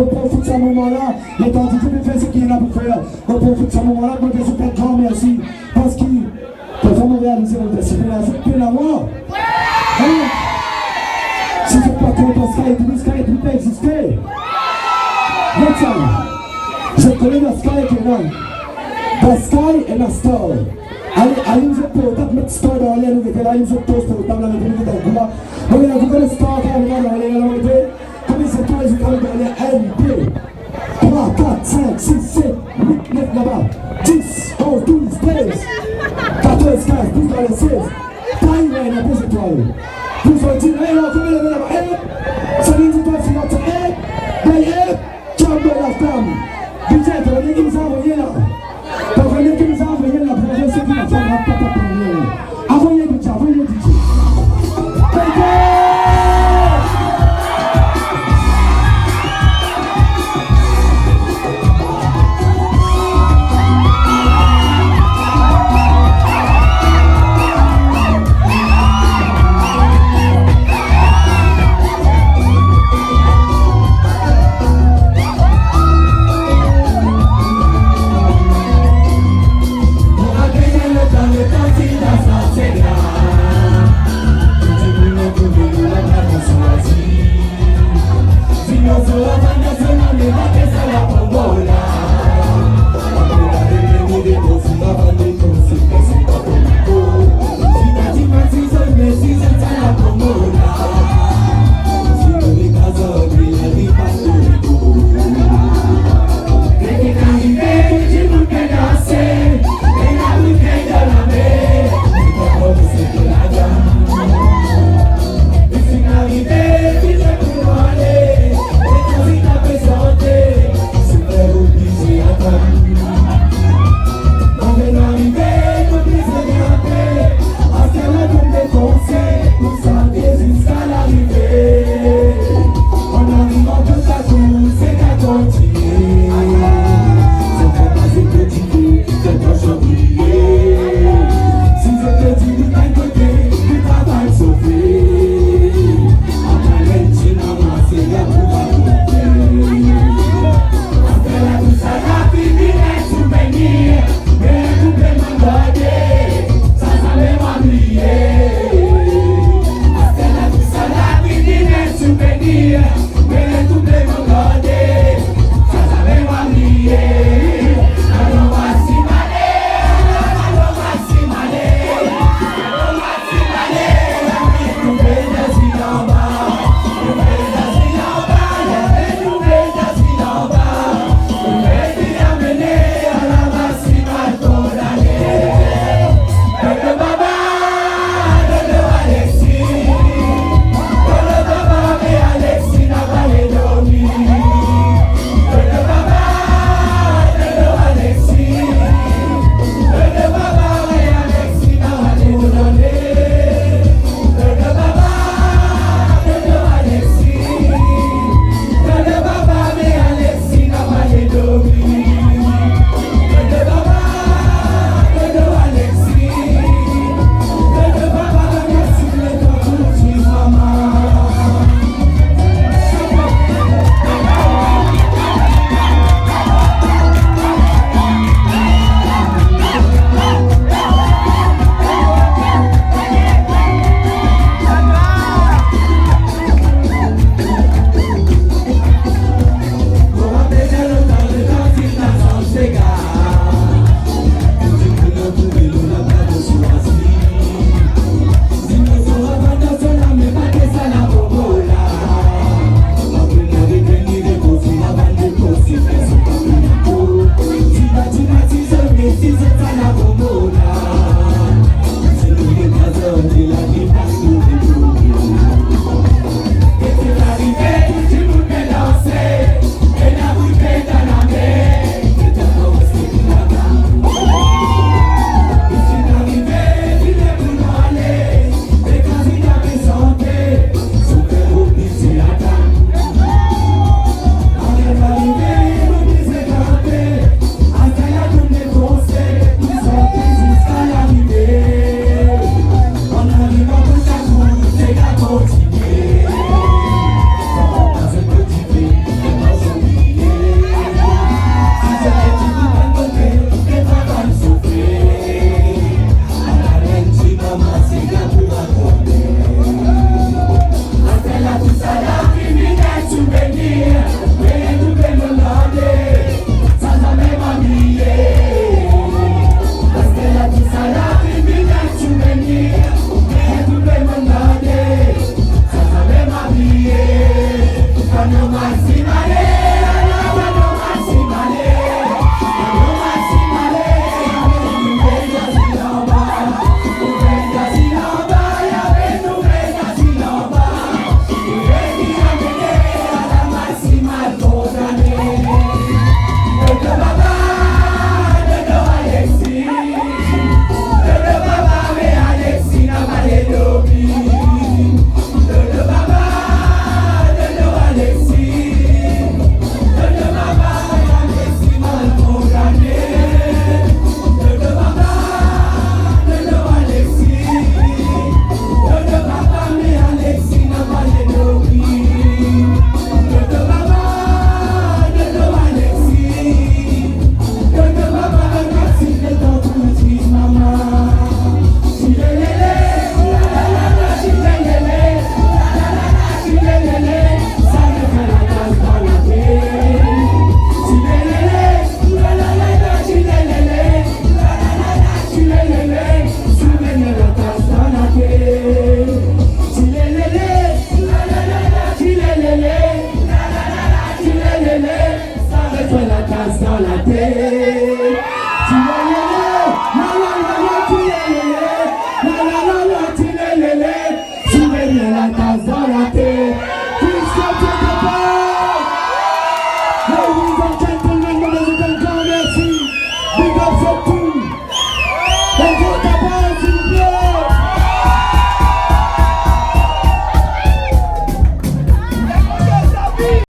profite de ce moment-là, le temps que tu peux faire ce qu'il y a pour faire. On profite de ce moment-là pour te souhaiter un grand merci. Parce que pour faire réaliser notre destin, c'est plein d'amour. Si c'est pas trop dans Sky, tout Sky ne peut pas exister. Je connais la Sky qui est là. The Sky and a star. Ali mzee kwa met star da wale ndio kila mzee post kwa tabla na video kwa kwa wale na kwa star kwa wale na wale na wale kama c'est toi je parle de les 1 2 3 4 5 6 7 8 9 là-bas 10 11 12 13 14 15 12 dans les 16 taille là na pose étoile 12 dit là là comme là là ça dit toi c'est notre d'ailleurs chambre la femme DJ toi les nous envoyer là pour venir que nous envoyer la province qui n'a pas parler envoyez du chat envoyez du chat That's not Malate